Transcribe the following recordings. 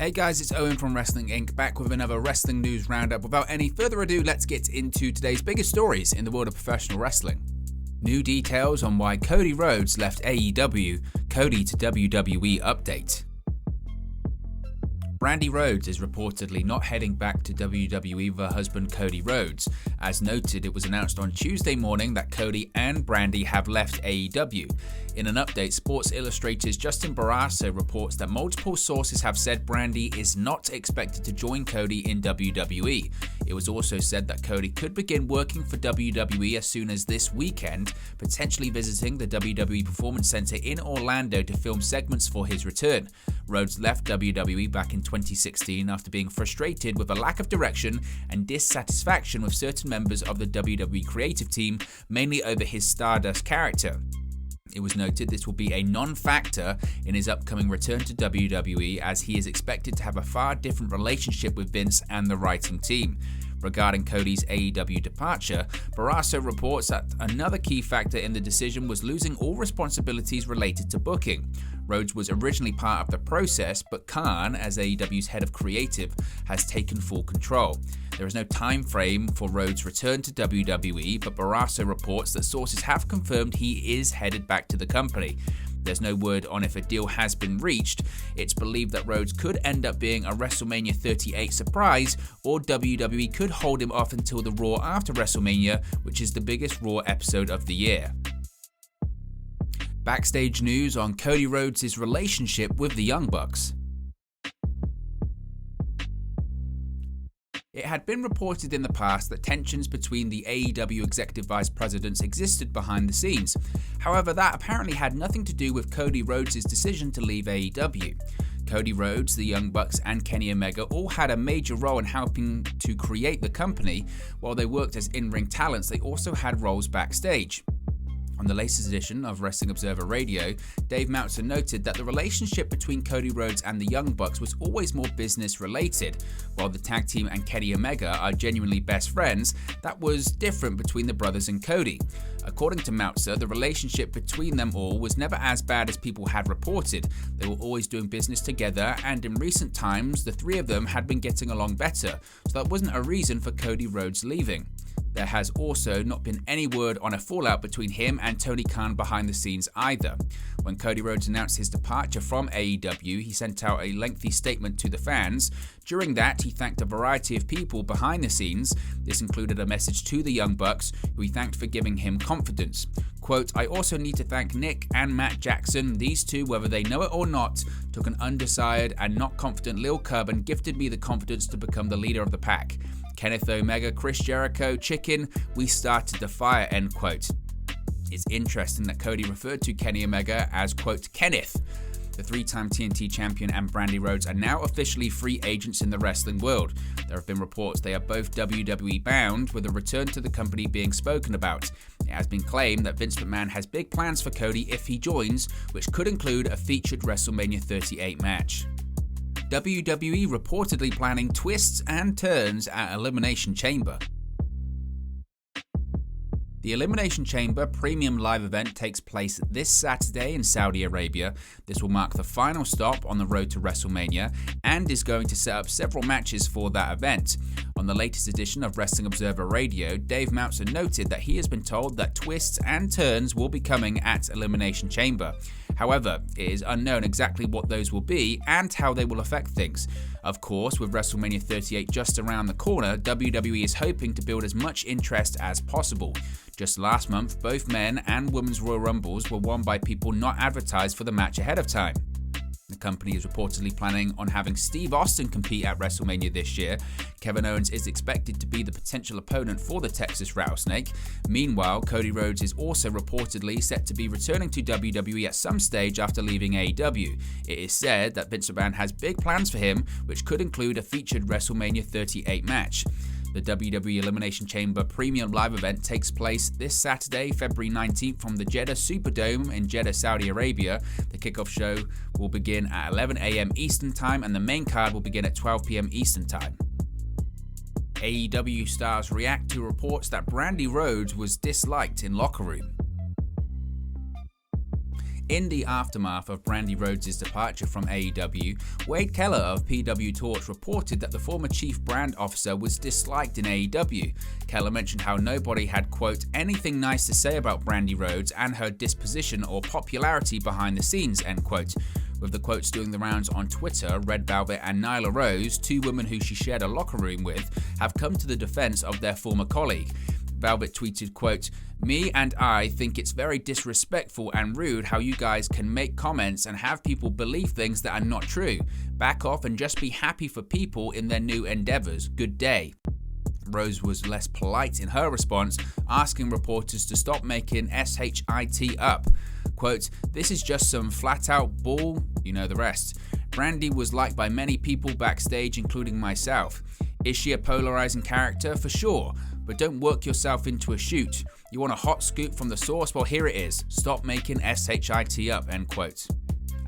Hey guys, it's Owen from Wrestling Inc. back with another wrestling news roundup. Without any further ado, let's get into today's biggest stories in the world of professional wrestling. New details on why Cody Rhodes left AEW, Cody to WWE update. Brandi Rhodes is reportedly not heading back to WWE with her husband Cody Rhodes. As noted, it was announced on Tuesday morning that Cody and Brandi have left AEW. In an update, Sports Illustrated's Justin Barrasso reports that multiple sources have said Brandi is not expected to join Cody in WWE. It was also said that Cody could begin working for WWE as soon as this weekend, potentially visiting the WWE Performance Center in Orlando to film segments for his return. Rhodes left WWE back in 2016 after being frustrated with a lack of direction and dissatisfaction with certain members of the WWE creative team, mainly over his Stardust character. It was noted this will be a non-factor in his upcoming return to WWE, as he is expected to have a far different relationship with Vince and the writing team. Regarding Cody's AEW departure, Barrasso reports that another key factor in the decision was losing all responsibilities related to booking. Rhodes was originally part of the process, but Khan, as AEW's head of creative, has taken full control. There is no time frame for Rhodes' return to WWE, but Barrasso reports that sources have confirmed he is headed back to the company. There's no word on if a deal has been reached. It's believed that Rhodes could end up being a WrestleMania 38 surprise, or WWE could hold him off until the Raw after WrestleMania, which is the biggest Raw episode of the year. Backstage news on Cody Rhodes' relationship with the Young Bucks. It had been reported in the past that tensions between the AEW executive vice presidents existed behind the scenes. However, that apparently had nothing to do with Cody Rhodes' decision to leave AEW. Cody Rhodes, the Young Bucks, and Kenny Omega all had a major role in helping to create the company. While they worked as in-ring talents, they also had roles backstage. On the latest edition of Wrestling Observer Radio, Dave Meltzer noted that the relationship between Cody Rhodes and the Young Bucks was always more business related. While the tag team and Kenny Omega are genuinely best friends, that was different between the brothers and Cody. According to Meltzer, the relationship between them all was never as bad as people had reported. They were always doing business together, and in recent times, the three of them had been getting along better, so that wasn't a reason for Cody Rhodes leaving. There has also not been any word on a fallout between him and Tony Khan behind the scenes either. When Cody Rhodes announced his departure from AEW, he sent out a lengthy statement to the fans. During that, he thanked a variety of people behind the scenes. This included a message to the Young Bucks, who he thanked for giving him confidence. Quote, "I also need to thank Nick and Matt Jackson. These two, whether they know it or not, took an undecided and not confident Lil Cub and gifted me the confidence to become the leader of the pack. Kenneth Omega, Chris Jericho, Chicken, we started the fire," end quote. It's interesting that Cody referred to Kenny Omega as, quote, Kenneth. The three-time TNT champion and Brandi Rhodes are now officially free agents in the wrestling world. There have been reports they are both WWE bound, with a return to the company being spoken about. It has been claimed that Vince McMahon has big plans for Cody if he joins, which could include a featured WrestleMania 38 match. WWE reportedly planning twists and turns at Elimination Chamber. The Elimination Chamber premium live event takes place this Saturday in Saudi Arabia. This will mark the final stop on the road to WrestleMania and is going to set up several matches for that event. On the latest edition of Wrestling Observer Radio, Dave Meltzer noted that he has been told that twists and turns will be coming at Elimination Chamber. However, it is unknown exactly what those will be and how they will affect things. Of course, with WrestleMania 38 just around the corner, WWE is hoping to build as much interest as possible. Just last month, both men and women's Royal Rumbles were won by people not advertised for the match ahead of time. The company is reportedly planning on having Steve Austin compete at WrestleMania this year. Kevin Owens is expected to be the potential opponent for the Texas Rattlesnake. Meanwhile, Cody Rhodes is also reportedly set to be returning to WWE at some stage after leaving AEW. It is said that Vince McMahon has big plans for him, which could include a featured WrestleMania 38 match. The WWE Elimination Chamber Premium Live event takes place this Saturday, February 19th from the Jeddah Superdome in Jeddah, Saudi Arabia. The kickoff show will begin at 11 a.m. Eastern Time and the main card will begin at 12 p.m. Eastern Time. AEW stars react to reports that Brandi Rhodes was disliked in locker room. In the aftermath of Brandi Rhodes' departure from AEW, Wade Keller of PW Torch reported that the former chief brand officer was disliked in AEW. Keller mentioned how nobody had, quote, anything nice to say about Brandi Rhodes and her disposition or popularity behind the scenes, end quote. With the quotes doing the rounds on Twitter, Red Velvet and Nyla Rose, two women who she shared a locker room with, have come to the defense of their former colleague. Velvet tweeted, quote, "Me and I think it's very disrespectful and rude how you guys can make comments and have people believe things that are not true. Back off and just be happy for people in their new endeavors. Good day." Rose was less polite in her response, asking reporters to stop making SHIT up. Quote, "This is just some flat out bull, you know the rest. Brandi was liked by many people backstage, including myself. Is she a polarizing character? For sure, but don't work yourself into a shoot. You want a hot scoop from the source? Well, here it is. Stop making SHIT up," end quote.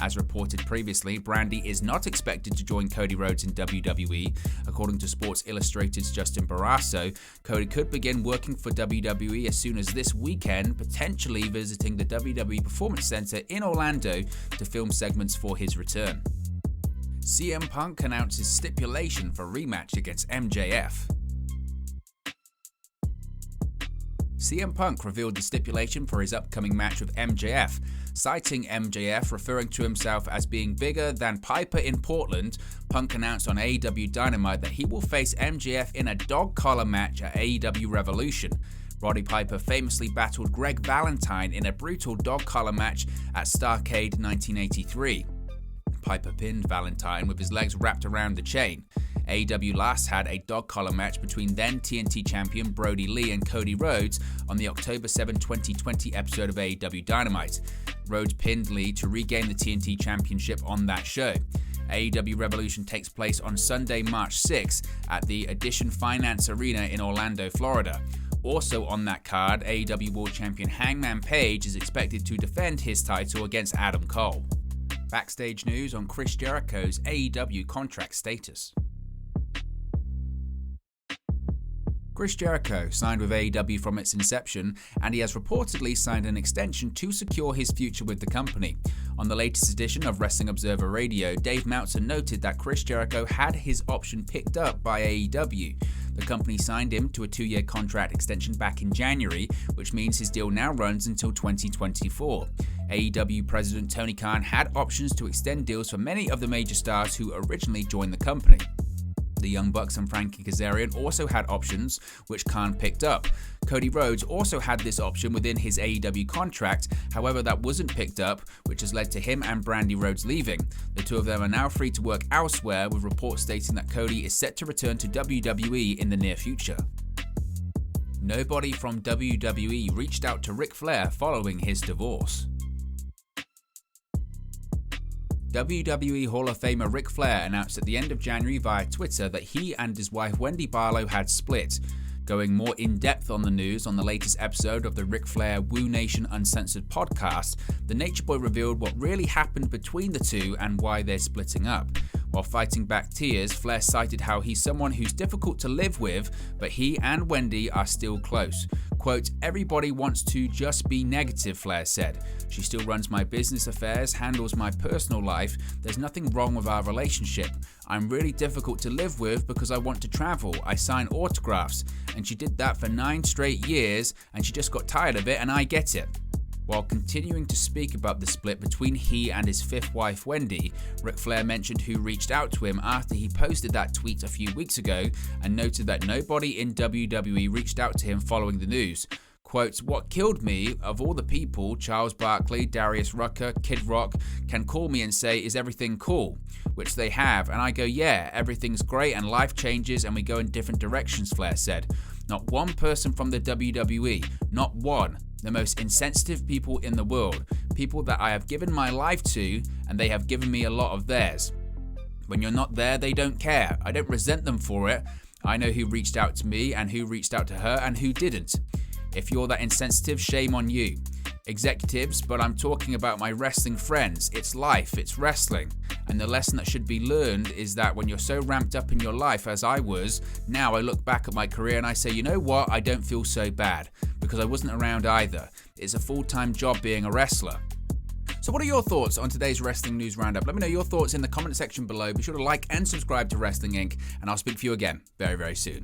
As reported previously, Brandi is not expected to join Cody Rhodes in WWE. According to Sports Illustrated's Justin Barrasso, Cody could begin working for WWE as soon as this weekend, potentially visiting the WWE Performance Center in Orlando to film segments for his return. CM Punk announces stipulation for rematch against MJF. CM Punk revealed the stipulation for his upcoming match with MJF, citing MJF referring to himself as being bigger than Piper in Portland. Punk announced on AEW Dynamite that he will face MJF in a dog collar match at AEW Revolution. Roddy Piper famously battled Greg Valentine in a brutal dog collar match at Starrcade 1983. Piper pinned Valentine with his legs wrapped around the chain. AEW last had a dog collar match between then TNT champion Brody Lee and Cody Rhodes on the October 7, 2020 episode of AEW Dynamite. Rhodes pinned Lee to regain the TNT championship on that show. AEW Revolution takes place on Sunday, March 6 at the Edition Finance Arena in Orlando, Florida. Also on that card, AEW World Champion Hangman Page is expected to defend his title against Adam Cole. Backstage news on Chris Jericho's AEW contract status. Chris Jericho signed with AEW from its inception, and he has reportedly signed an extension to secure his future with the company. On the latest edition of Wrestling Observer Radio, Dave Meltzer noted that Chris Jericho had his option picked up by AEW. The company signed him to a 2-year contract extension back in January, which means his deal now runs until 2024. AEW President Tony Khan had options to extend deals for many of the major stars who originally joined the company. The Young Bucks and Frankie Kazarian also had options, which Khan picked up. Cody Rhodes also had this option within his AEW contract, however that wasn't picked up, which has led to him and Brandi Rhodes leaving. The two of them are now free to work elsewhere, with reports stating that Cody is set to return to WWE in the near future. Nobody from WWE reached out to Ric Flair following his divorce. WWE Hall of Famer Ric Flair announced at the end of January via Twitter that he and his wife Wendy Barlow had split. Going more in-depth on the news on the latest episode of the Ric Flair Woo Nation Uncensored podcast, the Nature Boy revealed what really happened between the two and why they're splitting up. While fighting back tears, Flair cited how he's someone who's difficult to live with, but he and Wendy are still close. Quote, "Everybody wants to just be negative," Flair said. "She still runs my business affairs, handles my personal life. There's nothing wrong with our relationship. I'm really difficult to live with because I want to travel. I sign autographs. And she did that for 9 straight years, and she just got tired of it, and I get it." While continuing to speak about the split between he and his fifth wife Wendy, Ric Flair mentioned who reached out to him after he posted that tweet a few weeks ago and noted that nobody in WWE reached out to him following the news. Quote, "What killed me, of all the people, Charles Barkley, Darius Rucker, Kid Rock, can call me and say, 'Is everything cool?' Which they have, and I go, 'Yeah, everything's great and life changes and we go in different directions,'" Flair said. "Not one person from the WWE, not one. The most insensitive people in the world, people that I have given my life to, and they have given me a lot of theirs. When you're not there, they don't care. I don't resent them for it. I know who reached out to me and who reached out to her and who didn't. If you're that insensitive, shame on you. Executives, but I'm talking about my wrestling friends. It's life, it's wrestling. And the lesson that should be learned is that when you're so ramped up in your life as I was, now I look back at my career and I say, you know what, I don't feel so bad, because I wasn't around either. It's a full-time job being a wrestler." So what are your thoughts on today's Wrestling News Roundup? Let me know your thoughts in the comment section below. Be sure to like and subscribe to Wrestling Inc. and I'll speak to you again very, very soon.